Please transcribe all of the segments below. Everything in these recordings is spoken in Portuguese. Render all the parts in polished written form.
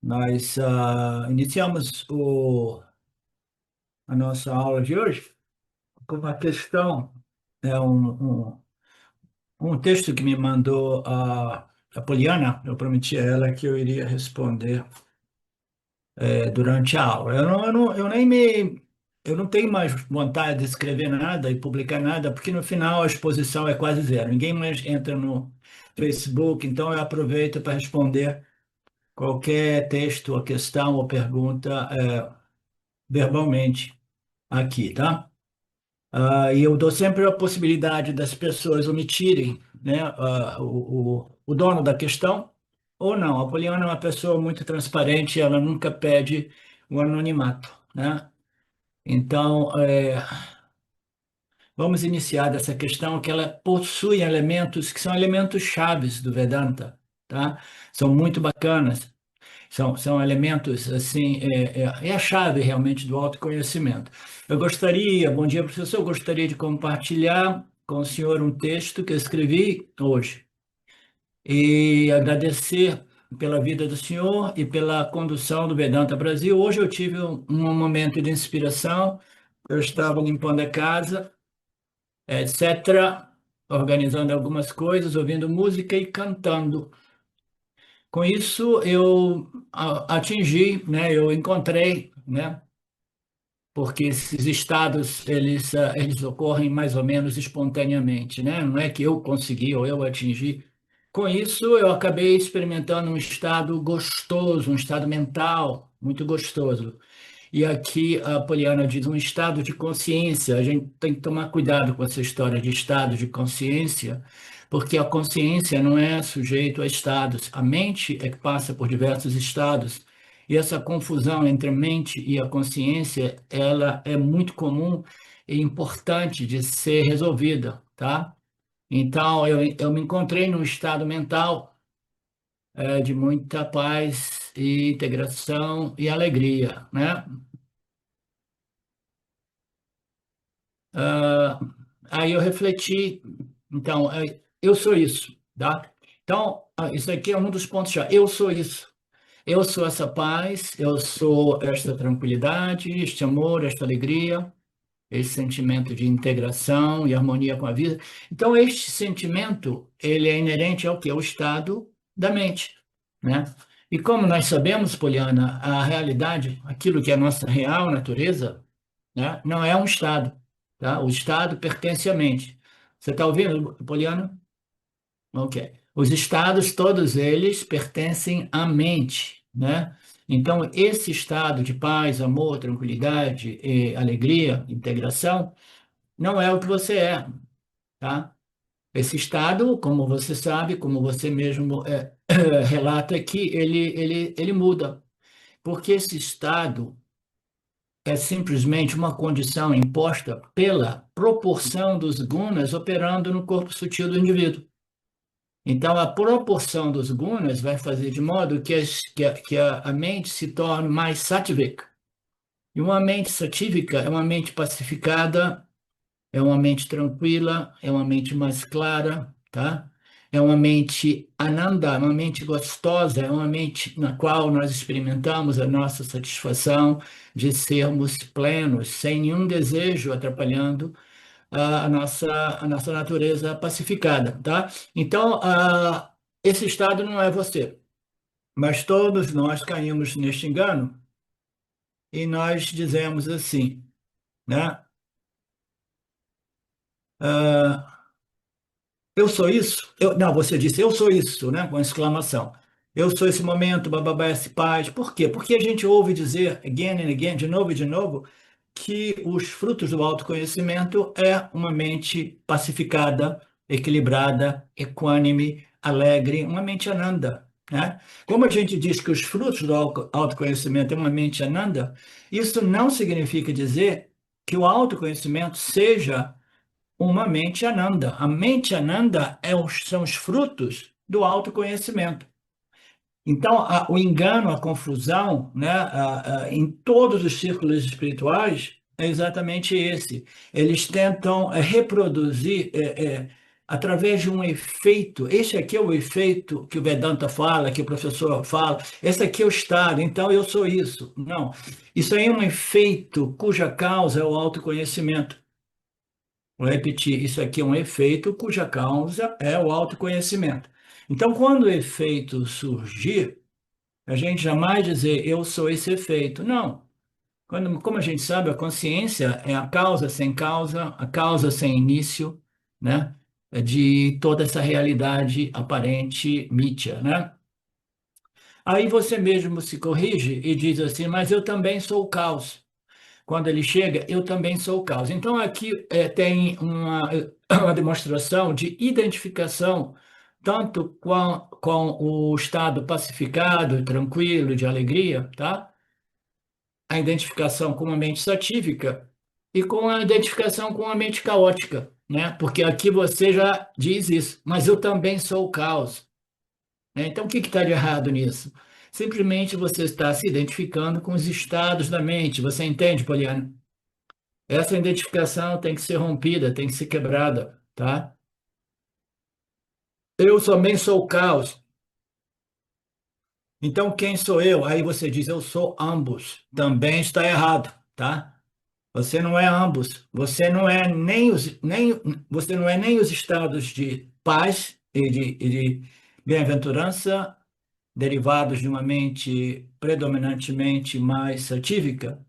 Nós iniciamos a nossa aula de hoje com uma questão, é um texto que me mandou a Poliana. Eu prometi a ela que eu iria responder durante a aula. Eu não tenho mais vontade de escrever nada e publicar nada, porque no final a exposição é quase zero. Ninguém mais entra no Facebook, então eu aproveito para responder qualquer texto, ou questão ou pergunta verbalmente aqui, tá? E eu dou sempre a possibilidade das pessoas omitirem, né, o dono da questão ou não. A Poliana é uma pessoa muito transparente, ela nunca pede o anonimato, né? Então, vamos iniciar dessa questão que ela possui elementos que são elementos chaves do Vedanta, tá? São muito bacanas. São elementos, assim, é a chave realmente do autoconhecimento. Bom dia, professor, eu gostaria de compartilhar com o senhor um texto que eu escrevi hoje e agradecer pela vida do senhor e pela condução do Vedanta Brasil. Hoje eu tive um momento de inspiração, eu estava limpando a casa, etc., organizando algumas coisas, ouvindo música e cantando. Com isso, eu atingi, né, eu encontrei, né, porque esses estados, eles ocorrem mais ou menos espontaneamente, né? Não é que eu consegui ou eu atingi. Com isso, eu acabei experimentando um estado gostoso, um estado mental muito gostoso. E aqui a Poliana diz um estado de consciência. A gente tem que tomar cuidado com essa história de estado de consciência, porque a consciência não é sujeito a estados. A mente é que passa por diversos estados. E essa confusão entre a mente e a consciência, ela é muito comum e importante de ser resolvida, tá? Então, eu me encontrei num estado mental de muita paz e integração e alegria, né? Ah, Aí eu refleti, então, eu sou isso, tá? Então, isso aqui é um dos pontos-chave. Eu sou isso. Eu sou essa paz, eu sou esta tranquilidade, este amor, esta alegria, esse sentimento de integração e harmonia com a vida. Então, este sentimento, ele é inerente ao que? Ao estado da mente, né? E como nós sabemos, Poliana, a realidade, aquilo que é a nossa real natureza, né, não é um estado, tá? O estado pertence à mente. Você está ouvindo, Poliana? Ok. Os estados, todos eles, pertencem à mente, né? Então, esse estado de paz, amor, tranquilidade, alegria, integração, não é o que você é, tá? Esse estado, como você sabe, como você mesmo relata aqui, ele muda, porque esse estado é simplesmente uma condição imposta pela proporção dos gunas operando no corpo sutil do indivíduo. Então, a proporção dos gunas vai fazer de modo que a mente se torne mais sattvic. E uma mente satívica é uma mente pacificada, é uma mente tranquila, é uma mente mais clara, tá? É uma mente ananda, é uma mente gostosa, é uma mente na qual nós experimentamos a nossa satisfação de sermos plenos, sem nenhum desejo atrapalhando a nossa natureza pacificada, tá? Então, esse estado não é você, mas todos nós caímos neste engano e nós dizemos assim, né? Ah, eu sou isso? Não, você disse eu sou isso, né? Com exclamação. Eu sou esse momento, bababá, esse paz. Por quê? Porque a gente ouve dizer, again and again, de novo, que os frutos do autoconhecimento é uma mente pacificada, equilibrada, equânime, alegre, uma mente ananda, né? Como a gente diz que os frutos do autoconhecimento é uma mente ananda, isso não significa dizer que o autoconhecimento seja uma mente ananda. A mente ananda são os frutos do autoconhecimento. Então, o engano, a confusão, né, em todos os círculos espirituais é exatamente esse. Eles tentam reproduzir, através de um efeito. Este aqui é o efeito que o Vedanta fala, que o professor fala. Esse aqui é o estado, então eu sou isso. Não. Isso aí é um efeito cuja causa é o autoconhecimento. Vou repetir, isso aqui é um efeito cuja causa é o autoconhecimento. Então, quando o efeito surgir, a gente jamais dizer eu sou esse efeito. Não. Como a gente sabe, a consciência é a causa, a causa sem início, né? De toda essa realidade aparente mítia, né? Aí você mesmo se corrige e diz assim, mas eu também sou o caos. Quando ele chega, eu também sou o caos. Então aqui tem uma demonstração de identificação tanto com o estado pacificado, tranquilo, de alegria, tá? A identificação com a mente satívica e com a identificação com a mente caótica, né? Porque aqui você já diz isso, mas eu também sou o caos, né? Então, o que está de errado nisso? Simplesmente você está se identificando com os estados da mente. Você entende, Poliana? Essa identificação tem que ser rompida, tem que ser quebrada, tá? Eu também sou o caos. Então, quem sou eu? Aí você diz, eu sou ambos. Também está errado, tá? Você não é ambos. Você não é você não é nem os estados de paz e de bem-aventurança derivados de uma mente predominantemente mais satívica,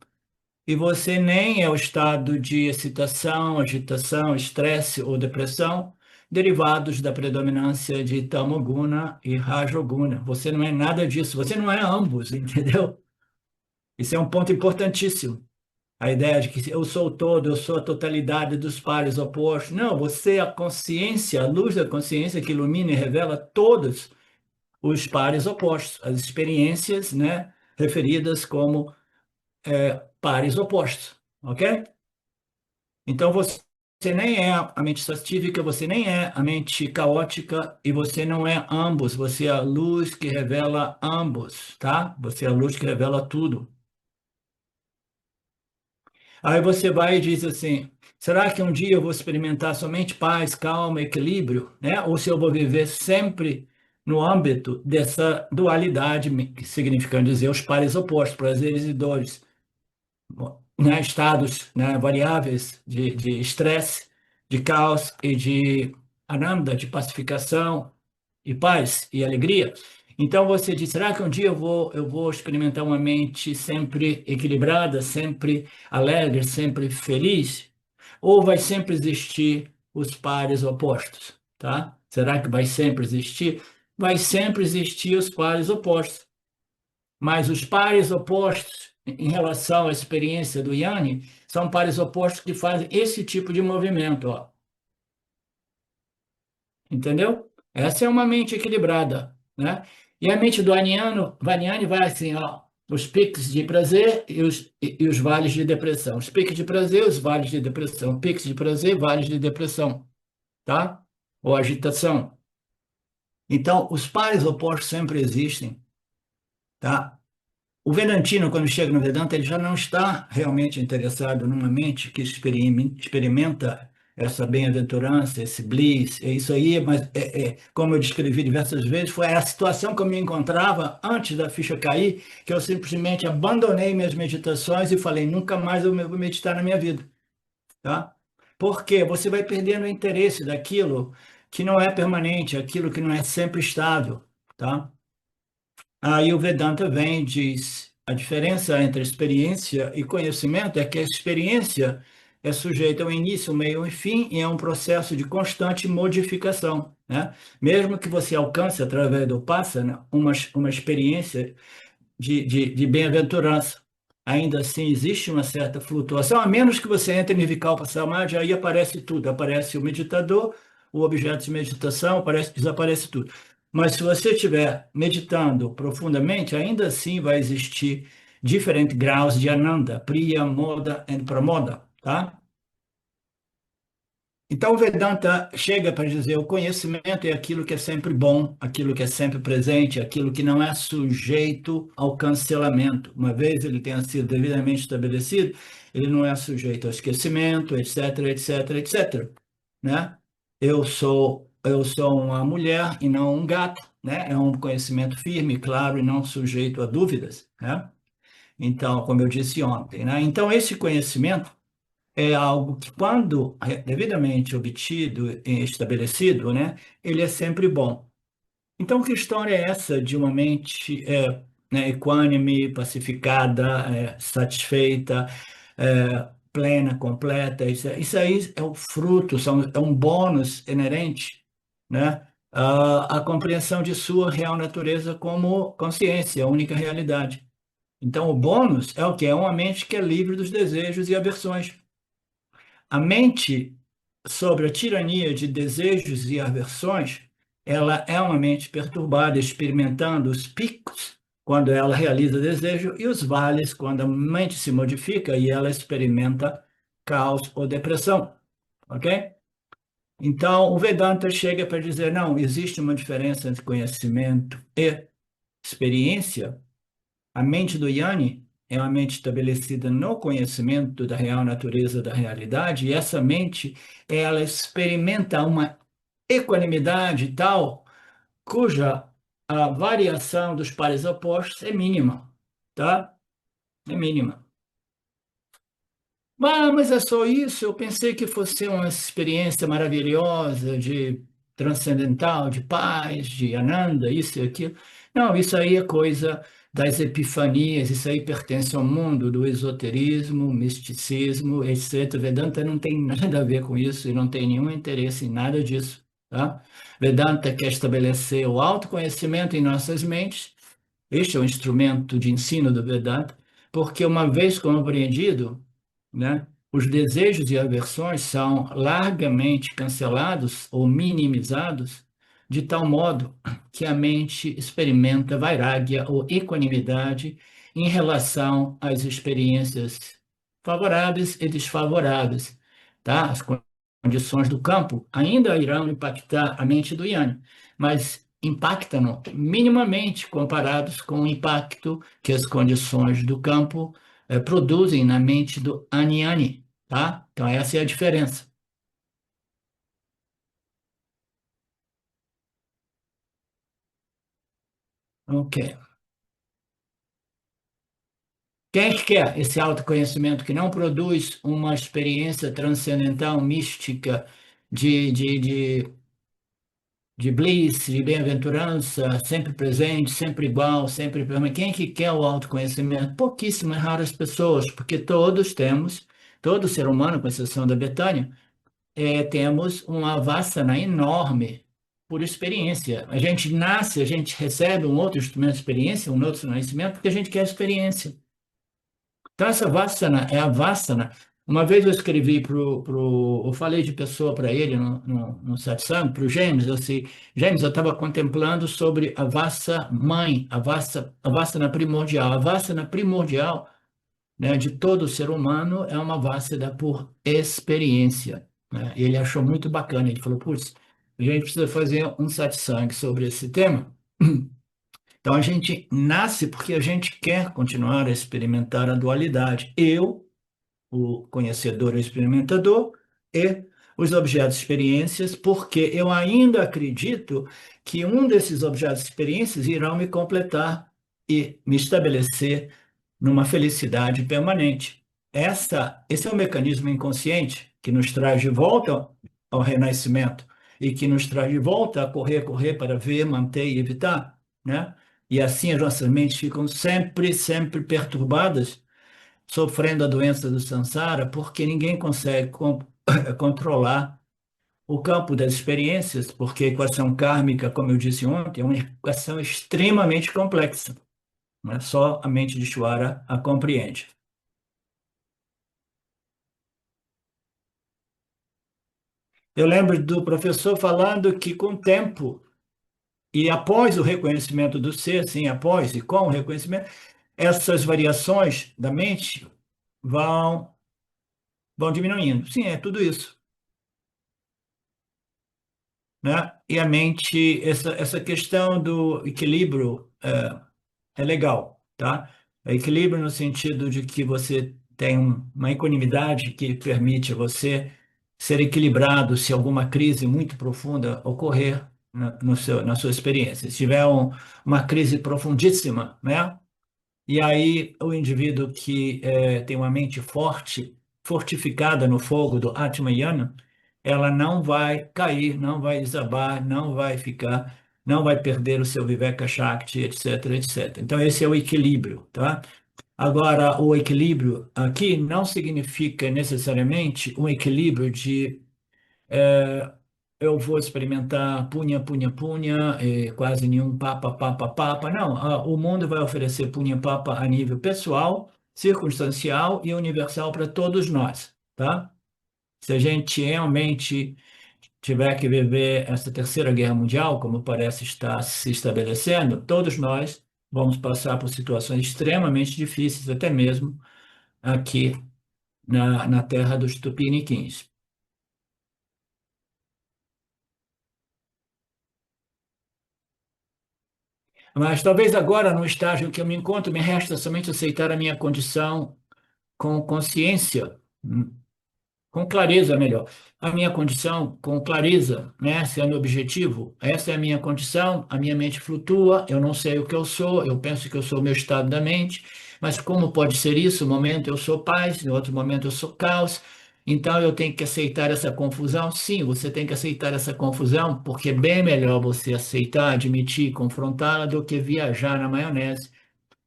e você nem é o estado de excitação, agitação, estresse ou depressão derivados da predominância de tamoguna e rajoguna. Você não é nada disso. Você não é ambos, entendeu? Isso é um ponto importantíssimo. A ideia de que eu sou o todo, eu sou a totalidade dos pares opostos. Não, você é a consciência, a luz da consciência que ilumina e revela todos os pares opostos, as experiências, né, referidas como pares opostos, ok? Então você nem é a mente satívica, você nem é a mente caótica e você não é ambos, você é a luz que revela ambos, tá? Você é a luz que revela tudo. Aí você vai e diz assim: será que um dia eu vou experimentar somente paz, calma, equilíbrio, né? Ou se eu vou viver sempre no âmbito dessa dualidade, que significa dizer os pares opostos, prazeres e dores, né? Estados, né? Variáveis de estresse, de caos e de ananda, de pacificação e paz e alegria. Então você diz, será que um dia eu vou experimentar uma mente sempre equilibrada, sempre alegre, sempre feliz? Ou vai sempre existir os pares opostos, tá? Será que vai sempre existir? Vai sempre existir os pares opostos. Mas os pares opostos, em relação à experiência do Yanni, são pares opostos que fazem esse tipo de movimento, ó. Entendeu? Essa é uma mente equilibrada, né? E a mente do Vaniani vai assim, ó, os piques de prazer e os vales de depressão. Os piques de prazer, os vales de depressão. Piques de prazer, vales de depressão, tá? Ou agitação. Então, os pares opostos sempre existem, tá? O Vedantino, quando chega no Vedanta, ele já não está realmente interessado numa mente que experimenta essa bem-aventurança, esse bliss, é isso aí, mas como eu descrevi diversas vezes, foi a situação que eu me encontrava antes da ficha cair, que eu simplesmente abandonei minhas meditações e falei, nunca mais eu vou meditar na minha vida, tá? Porque você vai perdendo o interesse daquilo que não é permanente, aquilo que não é sempre estável, tá? Aí o Vedanta vem e diz: a diferença entre experiência e conhecimento é que a experiência é sujeita ao início, meio e fim, e é um processo de constante modificação, né? Mesmo que você alcance, através do Passana, uma experiência de bem-aventurança. Ainda assim, existe uma certa flutuação, a menos que você entre em Vikalpa Samadhi, aí aparece tudo, aparece o meditador, o objeto de meditação, desaparece tudo. Mas se você estiver meditando profundamente, ainda assim vai existir diferentes graus de Ananda, Priya, Moda e Pramoda, tá? Então, o Vedanta chega para dizer o conhecimento é aquilo que é sempre bom, aquilo que é sempre presente, aquilo que não é sujeito ao cancelamento. Uma vez ele tenha sido devidamente estabelecido, ele não é sujeito ao esquecimento, etc, etc, etc, né? eu sou uma mulher e não um gato, né? É um conhecimento firme, claro, e não sujeito a dúvidas, né? Então, como eu disse ontem, né? Então, esse conhecimento é algo que, quando devidamente obtido e estabelecido, né, ele é sempre bom. Então, que história é essa de uma mente né, equânime, pacificada, satisfeita, plena, completa? Isso aí é o fruto, é um bônus inerente, né, à compreensão de sua real natureza como consciência, a única realidade. Então, o bônus é o quê? É uma mente que é livre dos desejos e aversões. A mente, sobre a tirania de desejos e aversões, ela é uma mente perturbada, experimentando os picos quando ela realiza desejo e os vales quando a mente se modifica e ela experimenta caos ou depressão, ok? Então, o Vedanta chega para dizer, não, existe uma diferença entre conhecimento e experiência. A mente do Yanni é uma mente estabelecida no conhecimento da real natureza da realidade, e essa mente, ela experimenta uma equanimidade tal cuja a variação dos pares opostos é mínima, tá? É mínima. Mas é só isso. Eu pensei que fosse uma experiência maravilhosa de transcendental, de paz, de Ananda, isso e aquilo. Não, isso aí é coisa das epifanias, isso aí pertence ao mundo do esoterismo, misticismo, etc. Vedanta não tem nada a ver com isso e não tem nenhum interesse em nada disso, tá? Vedanta quer estabelecer o autoconhecimento em nossas mentes. Este é o instrumento de ensino do Vedanta, porque uma vez compreendido, né, os desejos e aversões são largamente cancelados ou minimizados, de tal modo que a mente experimenta vairagya ou equanimidade em relação às experiências favoráveis e desfavoráveis, tá? As condições do campo ainda irão impactar a mente do Yanni, mas impactam minimamente comparados com o impacto que as condições do campo produzem na mente do Aniani, tá? Então, essa é a diferença. Ok. Quem é que quer esse autoconhecimento que não produz uma experiência transcendental, mística, de bliss, de bem-aventurança, sempre presente, sempre igual, sempre permanente? Quem é que quer o autoconhecimento? Pouquíssimas, raras pessoas, porque todos temos, todo ser humano, com exceção da Betânia, temos uma vassana enorme por experiência. A gente nasce, a gente recebe um outro instrumento de experiência, um outro nascimento, porque a gente quer experiência. Então, essa vassana é a vassana. Uma vez eu escrevi eu falei de pessoa para ele no satsang, para o James, eu disse, James, eu estava contemplando sobre a vassa mãe, a vassana primordial. A vassana primordial, né, de todo ser humano é uma vássida por experiência, né? E ele achou muito bacana. Ele falou, putz, a gente precisa fazer um satsang sobre esse tema. Então a gente nasce porque a gente quer continuar a experimentar a dualidade. Eu, o conhecedor, o experimentador, e os objetos de experiências, porque eu ainda acredito que um desses objetos de experiências irão me completar e me estabelecer numa felicidade permanente. Esse é o mecanismo inconsciente que nos traz de volta ao renascimento e que nos traz de volta a correr, correr para ver, manter e evitar, né? E assim as nossas mentes ficam sempre, sempre perturbadas, sofrendo a doença do samsara, porque ninguém consegue controlar o campo das experiências, porque a equação kármica, como eu disse ontem, é uma equação extremamente complexa, né? Só a mente de Shwara a compreende. Eu lembro do professor falando que, com o tempo e após o reconhecimento do ser, sim, após e com o reconhecimento, essas variações da mente vão, vão diminuindo. Sim, é tudo isso, né? E a mente, essa questão do equilíbrio é legal, tá? É equilíbrio no sentido de que você tem uma equanimidade que permite a você ser equilibrado se alguma crise muito profunda ocorrer na sua experiência. Se tiver uma crise profundíssima, né? E aí o indivíduo que tem uma mente forte, fortificada no fogo do Atmayana, ela não vai cair, não vai desabar, não vai perder o seu Viveka Shakti, etc, etc. Então esse é o equilíbrio, tá? Agora, o equilíbrio aqui não significa necessariamente um equilíbrio de eu vou experimentar punha, punha, punha, quase nenhum papa, papa, papa. Não, o mundo vai oferecer punha, papa a nível pessoal, circunstancial e universal para todos nós, tá? Se a gente realmente tiver que viver essa terceira guerra mundial, como parece estar se estabelecendo, todos nós vamos passar por situações extremamente difíceis, até mesmo aqui na terra dos tupiniquins. Mas talvez agora, no estágio que eu me encontro, me resta somente aceitar a minha condição com consciência, com clareza, melhor. A minha condição com clareza, né, sendo objetivo. Essa é a minha condição, a minha mente flutua, eu não sei o que eu sou, eu penso que eu sou o meu estado da mente, mas como pode ser isso? Um momento eu sou paz, no outro momento eu sou caos. Então eu tenho que aceitar essa confusão? Sim, você tem que aceitar essa confusão, porque é bem melhor você aceitar, admitir, confrontá-la do que viajar na maionese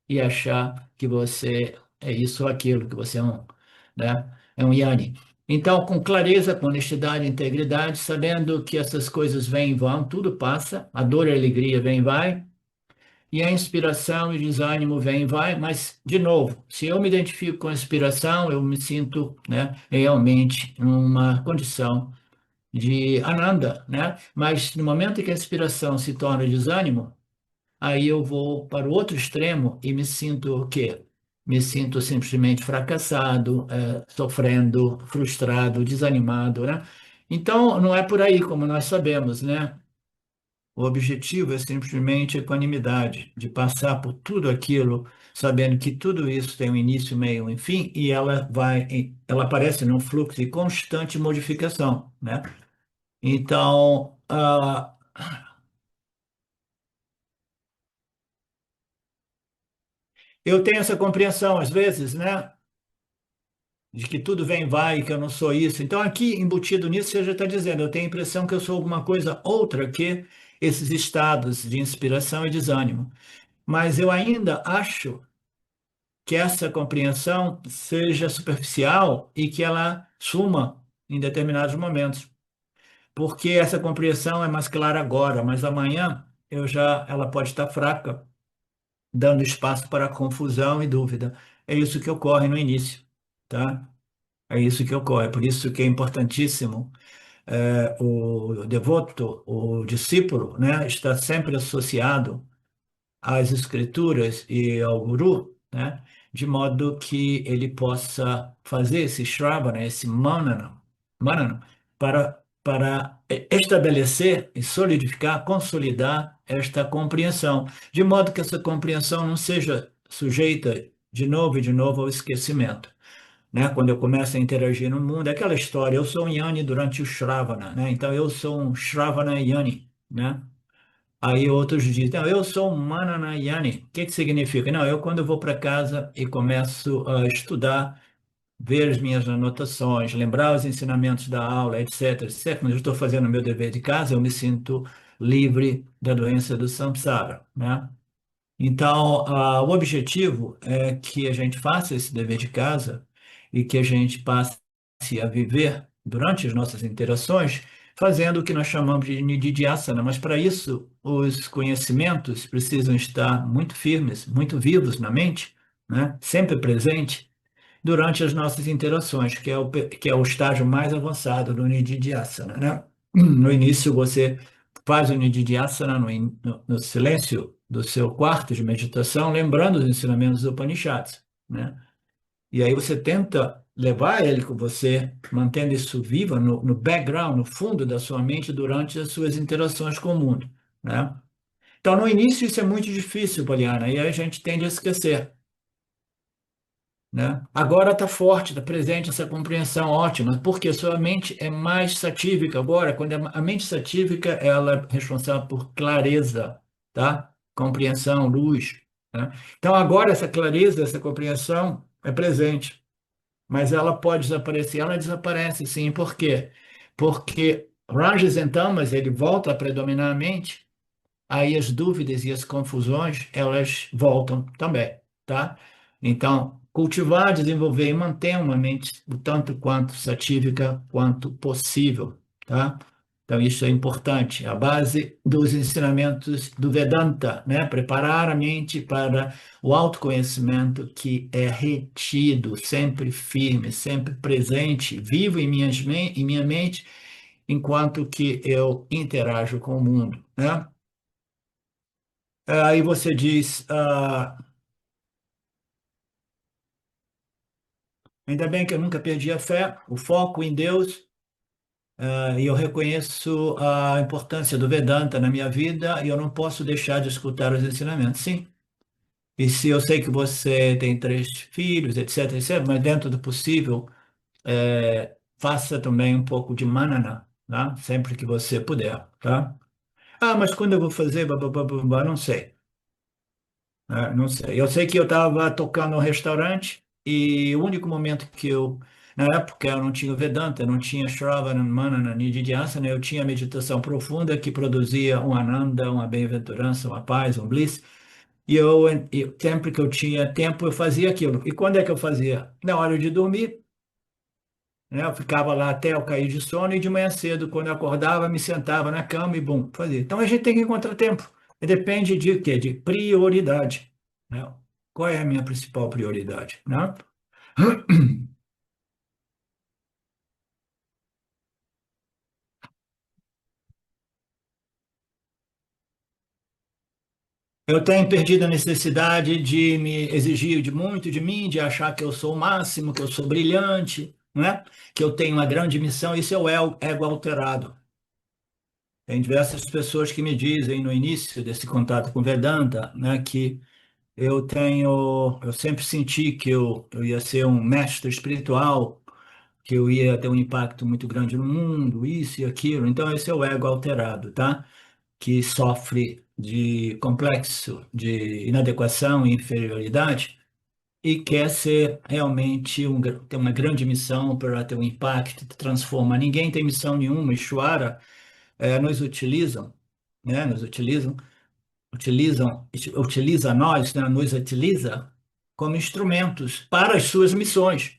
e achar que você é isso ou aquilo, que você é né, é um Yanni. Então, com clareza, com honestidade, integridade, sabendo que essas coisas vêm e vão, tudo passa, a dor e a alegria vêm e vai, e a inspiração e o desânimo vêm e vai, mas, de novo, se eu me identifico com a inspiração, eu me sinto, né, realmente numa condição de ananda, né? Mas no momento em que a inspiração se torna desânimo, aí eu vou para o outro extremo e me sinto o quê? Me sinto simplesmente fracassado, sofrendo, frustrado, desanimado, né? Então, não é por aí, como nós sabemos, né? O objetivo é simplesmente equanimidade, de passar por tudo aquilo, sabendo que tudo isso tem um início, meio, um fim, e ela aparece num fluxo de constante modificação, né? Então, eu tenho essa compreensão, às vezes, né? De que tudo vem e vai, que eu não sou isso. Então, aqui, embutido nisso, você já está dizendo, eu tenho a impressão que eu sou alguma coisa outra que esses estados de inspiração e desânimo. Mas eu ainda acho que essa compreensão seja superficial e que ela suma em determinados momentos. Porque essa compreensão é mais clara agora, mas amanhã ela pode estar fraca, dando espaço para confusão e dúvida. É isso que ocorre no início, tá? É isso que ocorre. Por isso que é importantíssimo o devoto, o discípulo, né, está sempre associado às escrituras e ao guru, né, de modo que ele possa fazer esse shravana, esse manana, para estabelecer e solidificar, consolidar esta compreensão, de modo que essa compreensão não seja sujeita de novo ao esquecimento, né? Quando eu começo a interagir no mundo, é aquela história, eu sou um Yanni durante o Shravana, né? Então eu sou um Shravana Yanni, né? Aí outros dizem, não, eu sou um Manana Yanni. O que que significa? Não, eu quando eu vou para casa e começo a estudar, ver as minhas anotações, lembrar os ensinamentos da aula, etc, etc, quando eu estou fazendo o meu dever de casa, eu me sinto livre da doença do samsara, né? Então, o objetivo é que a gente faça esse dever de casa e que a gente passe a viver durante as nossas interações, fazendo o que nós chamamos de nididhyasana. Mas para isso, os conhecimentos precisam estar muito firmes, muito vivos na mente, né? Sempre presente durante as nossas interações, que é o estágio mais avançado do Nididhyasana, né? No início, você faz o Nididhyasana no silêncio do seu quarto de meditação, lembrando os ensinamentos do Upanishads, né? E aí você tenta levar ele com você, mantendo isso vivo no background, no fundo da sua mente, durante as suas interações com o mundo, né? Então, no início, isso é muito difícil, Poliana, e aí a gente tende a esquecer. né? Agora está forte, está presente essa compreensão ótima, porque sua mente é mais satívica agora. Quando a mente satívica, ela é responsável por clareza, tá? Compreensão, luz, né? Então agora essa clareza, essa compreensão é presente, mas ela pode desaparecer. Ela desaparece, sim. Por quê? Porque Rajas e Tamas, ele volta a predominar a mente, aí as dúvidas e as confusões, elas voltam também, tá? Então, cultivar, desenvolver e manter uma mente o tanto quanto satívica quanto possível, tá? Então, isso é importante. A base dos ensinamentos do Vedanta, né? Preparar a mente para o autoconhecimento que é retido, sempre firme, sempre presente, vivo em minha mente, enquanto que eu interajo com o mundo, né? Aí você diz, ainda bem que eu nunca perdi a fé, o foco em Deus, e eu reconheço a importância do Vedanta na minha vida e eu não posso deixar de escutar os ensinamentos. Sim. E se eu sei que você tem três filhos, etc, etc, mas dentro do possível, faça também um pouco de manana, tá? Sempre que você puder, tá? Ah, mas quando eu vou fazer, não sei. Não sei. Eu sei que eu estava tocando no restaurante e o único momento que eu, na época, eu não tinha o Vedanta, eu não tinha Shravana, Manana, Nididhyasana, eu tinha meditação profunda que produzia um Ananda, uma bem-aventurança, uma paz, um bliss. E sempre que eu tinha tempo, eu fazia aquilo. E quando é que eu fazia? Na hora de dormir, né? Eu ficava lá até eu cair de sono e de manhã cedo, quando eu acordava, me sentava na cama e bum, fazia. Então a gente tem que encontrar tempo. E depende de quê? De prioridade, né? Qual é a minha principal prioridade, né? Eu tenho perdido a necessidade de me exigir de muito de mim, de achar que eu sou o máximo, que eu sou brilhante, né? Que eu tenho uma grande missão. Isso é o ego alterado. Tem diversas pessoas que me dizem no início desse contato com Vedanta, né, que eu sempre senti que eu ia ser um mestre espiritual, que eu ia ter um impacto muito grande no mundo, isso e aquilo. Então, esse é o ego alterado, tá? Que sofre de complexo de inadequação e inferioridade e quer ser realmente ter uma grande missão para ter um impacto, transformar. Ninguém tem missão nenhuma. Ishvara nos utilizam, né? Nos utiliza nós, né? Nos utiliza como instrumentos para as suas missões.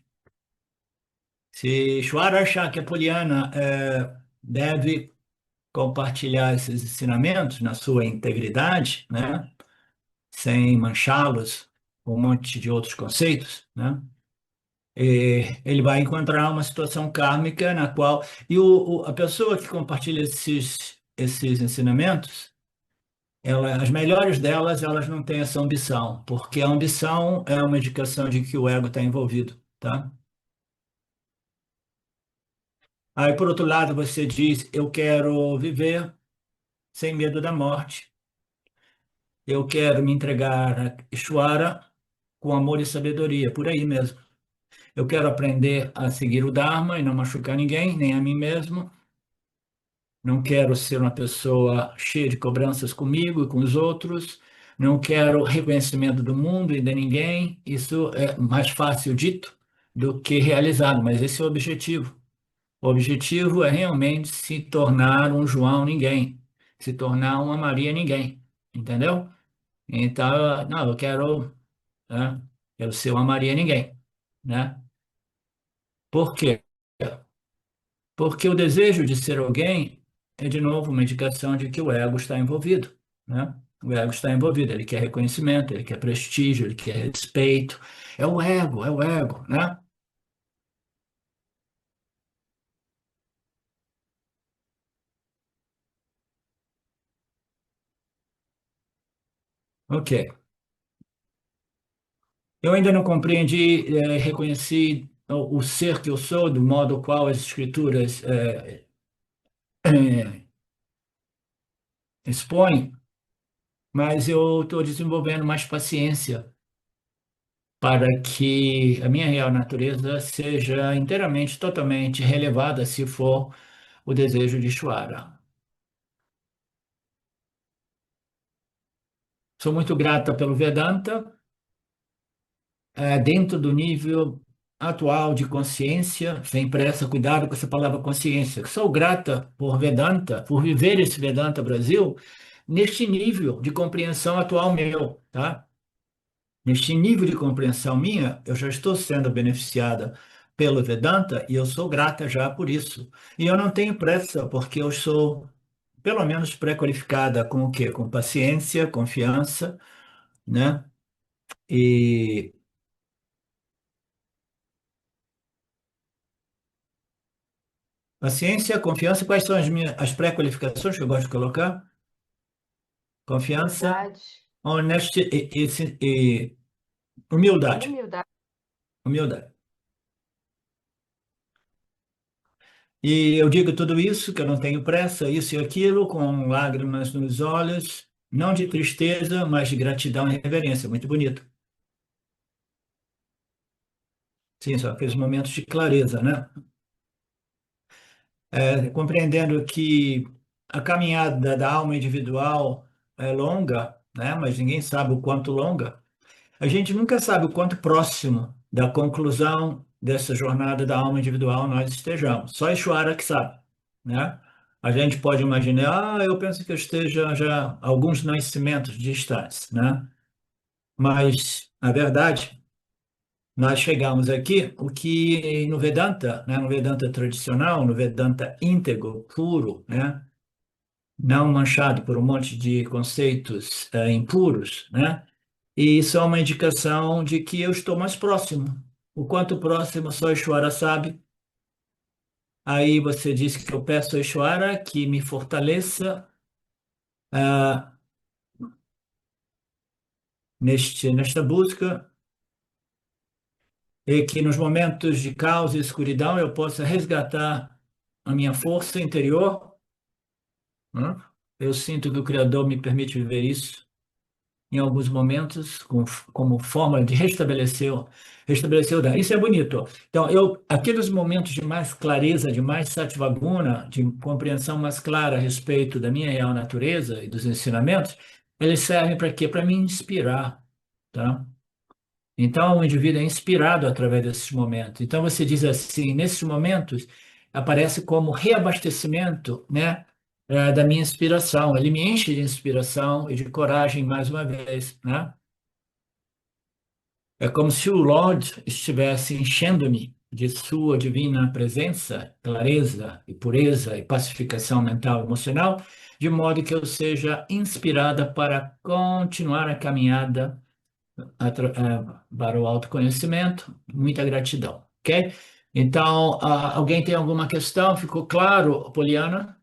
Se Shwara achar que a Poliana deve compartilhar esses ensinamentos na sua integridade, né? Sem manchá-los com um monte de outros conceitos, né? Ele vai encontrar uma situação kármica na qual a pessoa que compartilha esses ensinamentos, as melhores delas, elas não têm essa ambição, porque a ambição é uma indicação de que o ego está envolvido, tá? Aí, por outro lado, você diz, eu quero viver sem medo da morte, eu quero me entregar a Ishvara com amor e sabedoria, por aí mesmo. Eu quero aprender a seguir o Dharma e não machucar ninguém, nem a mim mesmo. Não quero ser uma pessoa cheia de cobranças comigo e com os outros. Não quero reconhecimento do mundo e de ninguém. Isso é mais fácil dito do que realizado, mas esse é o objetivo. O objetivo é realmente se tornar um João ninguém, se tornar uma Maria ninguém, entendeu? Então, não, eu quero, né, quero ser uma Maria ninguém, né? Por quê? Porque o desejo de ser alguém é, de novo, uma indicação de que o ego está envolvido, né? O ego está envolvido, ele quer reconhecimento, ele quer prestígio, ele quer respeito. É o ego, né? Ok. Eu ainda não compreendi, reconheci o ser que eu sou, do modo qual as escrituras expõem, mas eu estou desenvolvendo mais paciência para que a minha real natureza seja inteiramente, totalmente relevada, se for o desejo de Ishvara. Sou muito grata pelo Vedanta, dentro do nível atual de consciência, sem pressa, cuidado com essa palavra consciência. Sou grata por Vedanta, por viver esse Vedanta Brasil, neste nível de compreensão atual meu, tá? Neste nível de compreensão minha, eu já estou sendo beneficiada pelo Vedanta e eu sou grata já por isso. E eu não tenho pressa, porque eu sou, pelo menos, pré-qualificada com o quê? Com paciência, confiança, né? E paciência, confiança, quais são as pré-qualificações que eu gosto de colocar? Confiança, Humildade, honestidade e humildade. humildade. Humildade. E eu digo tudo isso, que eu não tenho pressa, isso e aquilo, com lágrimas nos olhos, não de tristeza, mas de gratidão e reverência. Muito bonito. Sim, só aqueles momentos de clareza, né? Compreendendo que a caminhada da alma individual é longa, né? Mas ninguém sabe o quanto longa. A gente nunca sabe o quanto próximo da conclusão dessa jornada da alma individual nós estejamos. Só Ishvara que sabe, né? A gente pode imaginar, eu penso que eu esteja já alguns nascimentos distantes, né? Mas, na verdade, nós chegamos aqui, o que no Vedanta, né, no Vedanta tradicional, no Vedanta íntegro, puro, né? Não manchado por um monte de conceitos impuros, né? E isso é uma indicação de que eu estou mais próximo. O quanto próximo só Ishvara sabe. Aí você disse que eu peço a Ishvara que me fortaleça ah, nesta busca e que nos momentos de caos e escuridão eu possa resgatar a minha força interior, né? Eu sinto que o Criador me permite viver isso em alguns momentos, como forma de restabelecer o Dharma. Isso é bonito. Então, aqueles momentos de mais clareza, de mais satvaguna, de compreensão mais clara a respeito da minha real natureza e dos ensinamentos, eles servem para quê? Para me inspirar, tá? Então, o indivíduo é inspirado através desses momentos. Então, você diz assim, nesses momentos, aparece como reabastecimento, né, da minha inspiração. Ele me enche de inspiração e de coragem mais uma vez, né? É como se o Lord estivesse enchendo-me de sua divina presença, clareza e pureza e pacificação mental e emocional, de modo que eu seja inspirada para continuar a caminhada para o autoconhecimento. Muita gratidão, ok? Então, alguém tem alguma questão? Ficou claro, Poliana?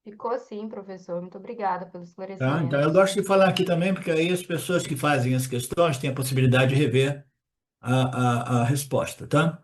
Ficou sim, professor. Muito obrigada pelos Tá? Então, eu esclarecimentos. gosto de falar aqui também, porque aí as pessoas que fazem as questões têm a possibilidade de rever a resposta, tá?